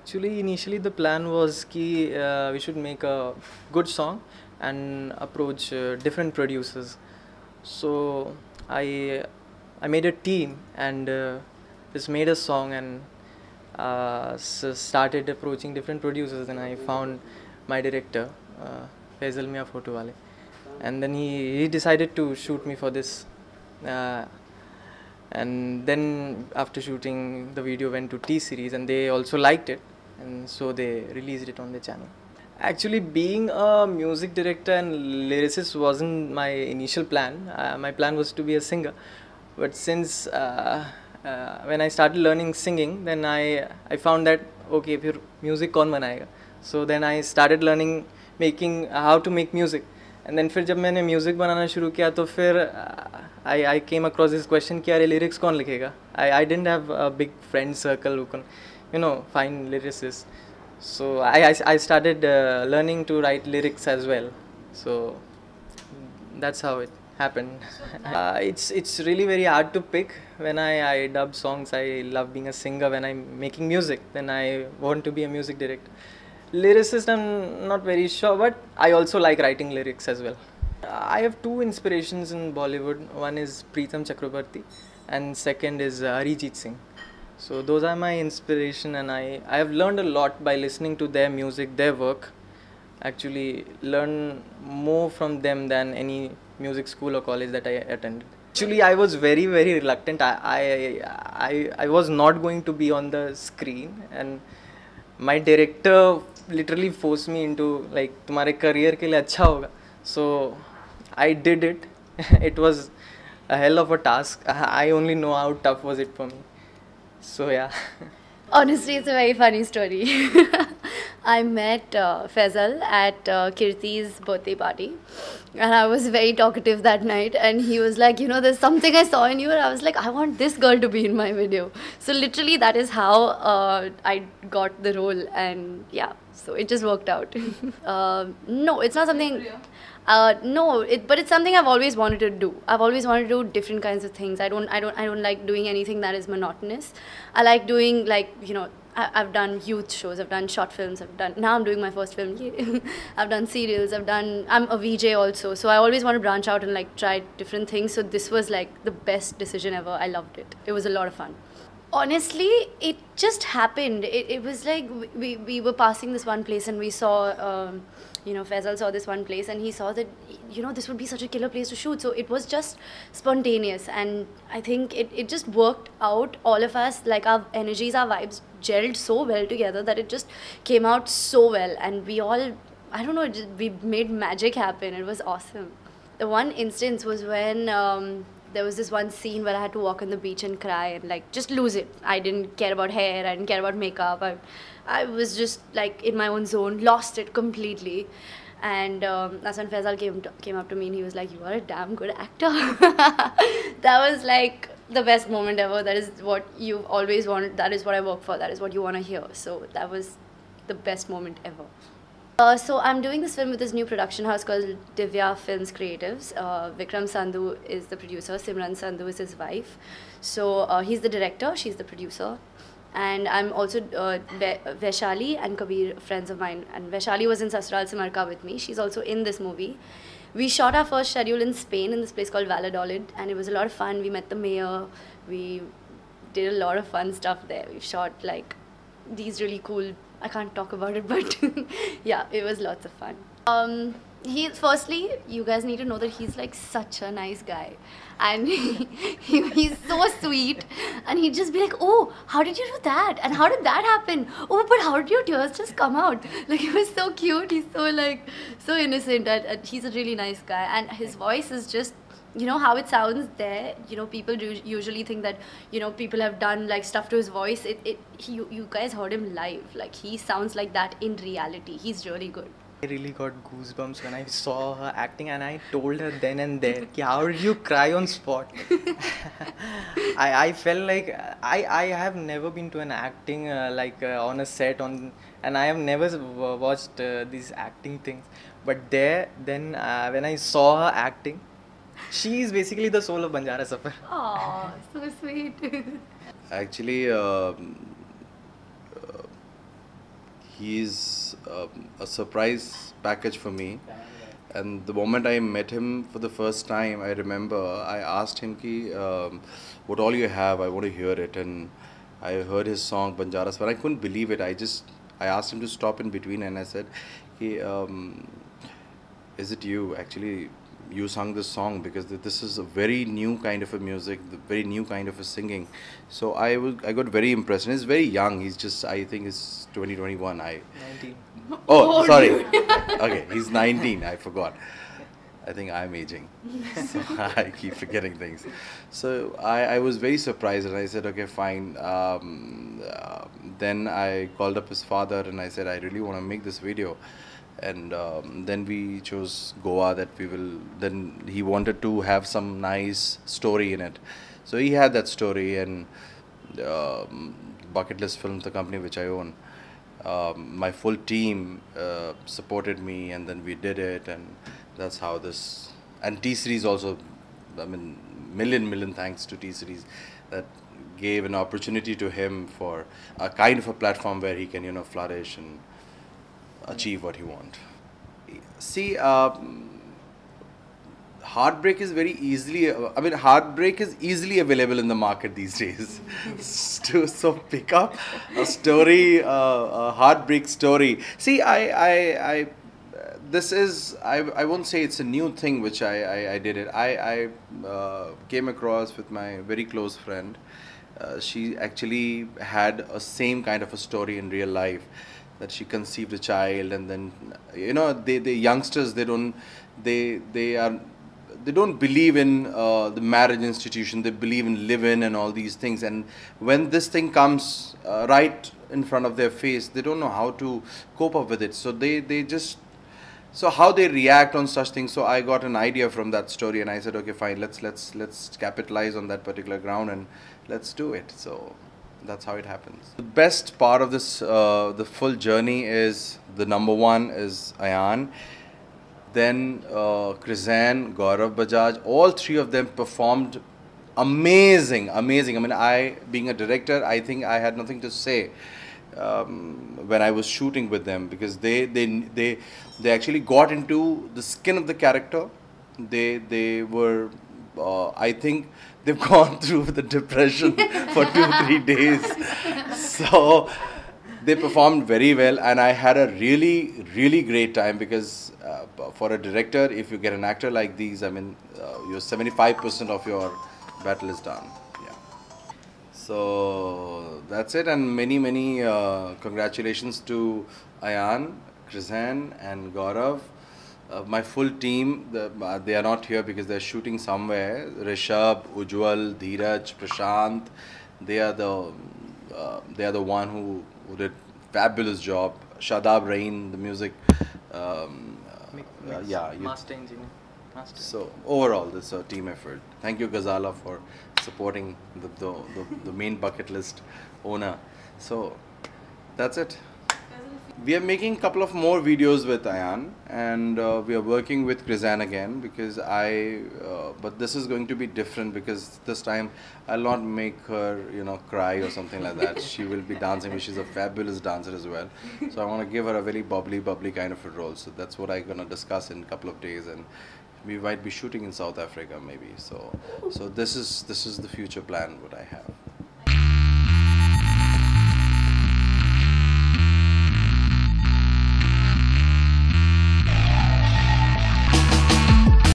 Actually, initially the plan was कि we should make a good song and approach different producers. So I I made a team and just made a song and started approaching different producers. And I found my director, Faisal Mia Photo Wale, and then he decided to shoot me for this. Uh, and then after shooting, the video went to T series and they also liked it, and so they released it on the channel. Actually, being a music director and lyricist wasn't my initial plan. My plan was to be a singer, but since when I started learning singing, then I found that okay, फिर music कौन बनाएगा? So then I started learning making how to make music, and then फिर जब मैंने music बनाना शुरू किया तो फिर I came across this question कि यार lyrics कौन लिखेगा? I didn't have a big friend circle who can, find lyricists. So I started learning to write lyrics as well. So that's how it happened. It's really very hard to pick. When I dub songs, I love being a singer. When I'm making music, then I want to be a music director. Lyricist, I'm not very sure, but I also like writing lyrics as well. I have two inspirations in Bollywood. One is Preetham Chakrabarti and second is Arijit Singh. So those are my inspiration, and I have learned a lot by listening to their music, their work. Actually learn more from them than any music school or college that I attended. Actually, I was very reluctant. I was not going to be on the screen, and my director literally forced me into like तुम्हारे career के लिए अच्छा होगा. So I did it. It was a hell of a task. I only know how tough was it for me. So yeah. Honestly, it's a very funny story. I met Faisal at Kirti's birthday party, and I was very talkative that night, and he was like, there's something I saw in you, and I was like, I want this girl to be in my video. So literally that is how I got the role, and yeah, so it just worked out. No, it's not something... no, but it's something I've always wanted to do. I've always wanted to do different kinds of things. I don't like doing anything that is monotonous. I like doing I've done youth shows, I've done short films, now I'm doing my first film. I've done serials, I'm a VJ also. So I always want to branch out and try different things. So this was the best decision ever. I loved it. It was a lot of fun. Honestly, it just happened. It was like we were passing this one place and we saw, Faisal saw this one place and he saw that, this would be such a killer place to shoot. So it was just spontaneous, and I think it just worked out. All of us, our energies, our vibes gelled so well together that it just came out so well, and we all, I don't know, we made magic happen. It was awesome. The one instance was when there was this one scene where I had to walk on the beach and cry and just lose it. I didn't care about hair, I didn't care about makeup. I was just in my own zone, lost it completely. And that's when Faisal came up to me and he was like, "You are a damn good actor." That was the best moment ever. That is what you've always wanted. That is what I work for. That is what you want to hear. So that was the best moment ever. So I'm doing this film with this new production house called Divya Films Creatives. Vikram Sandhu is the producer, Simran Sandhu is his wife. So he's the director, she's the producer. And I'm also Vaishali and Kabir, friends of mine. And Vaishali was in Sasral Simarka with me. She's also in this movie. We shot our first schedule in Spain in this place called Valladolid, and it was a lot of fun. We met the mayor. We did a lot of fun stuff there. We shot these really cool, I can't talk about it, but yeah, it was lots of fun. Firstly, you guys need to know that he's such a nice guy, and he's so sweet, and he'd just be like, "Oh, how did you do that? And how did that happen? Oh, but how did your tears just come out?" It was so cute. He's so so innocent, and he's a really nice guy, and his voice is just, how it sounds there. People usually think that, people have done stuff to his voice. You guys heard him live. He sounds like that in reality. He's really good. I really got goosebumps when I saw her acting, and I told her then and there, how did you cry on spot? I felt like I have never been to an acting on a set and I have never watched these acting things. But then when I saw her acting, she is basically the soul of Banjara Safar. Oh, so sweet. Actually, He's a surprise package for me. And the moment I met him for the first time, I remember I asked him ki, what all you have, I want to hear it. And I heard his song Banjara Safar. I couldn't believe it. I asked him to stop in between and I said, ki, is it you? Actually, you sung this song because this is a very new kind of a music, the very new kind of a singing. So I got very impressed. And he's very young. He's just, I think he's 2021. 19. Oh, sorry. Okay, he's 19. I forgot. I think I'm aging. So I keep forgetting things. So I was very surprised and I said, okay, fine. Then I called up his father and I said, I really want to make this video. And then we chose Goa, that we will, then he wanted to have some nice story in it. So he had that story, and Bucket List Films, the company which I own, my full team supported me, and then we did it, and that's how this, and T-Series also, I mean, million thanks to T-Series that gave an opportunity to him for a kind of a platform where he can, you know, flourish and achieve what he wants. See, heartbreak is very easily, heartbreak is easily available in the market these days. So pick up a story, a heartbreak story. See, this is, I won't say it's a new thing which I did it. I came across with my very close friend. She actually had a same kind of a story in real life, that she conceived a child, and then, you know, the youngsters, they don't believe in the marriage institution. They believe in live-in and all these things, and when this thing comes right in front of their face, they don't know how to cope up with it. So they just, so how they react on such things. So I got an idea from that story, and I said, okay, fine, let's capitalize on that particular ground and let's do it. So that's how it happens. The best part of this, the full journey, is the number one is Ayaan, then Krissann, Gaurav Bajaj. All three of them performed amazing. I mean, being a director, I think I had nothing to say when I was shooting with them, because they actually got into the skin of the character. They were, I think they've gone through the depression for 2-3 days. So they performed very well, and I had a really great time, because for a director, if you get an actor like these, I mean, your 75% of your battle is done. Yeah. So that's it, and many congratulations to Ayaan, Krissann, and Gaurav. My full team, they are not here because they're shooting somewhere. Rishabh, Ujjwal, Dheeraj, Prashant, they are the one who did fabulous job. Shadab Rain, the music. Master engineer. So overall, this is a team effort. Thank you, Ghazala, for supporting the main bucket list owner. So that's it. We are making a couple of more videos with Ayaan, and we are working with Krissann again, because but this is going to be different, because this time I'll not make her, you know, cry or something like that. She will be dancing, because she's a fabulous dancer as well. So I want to give her a very bubbly kind of a role. So that's what I'm going to discuss in a couple of days, and we might be shooting in South Africa maybe. So this is the future plan what I have.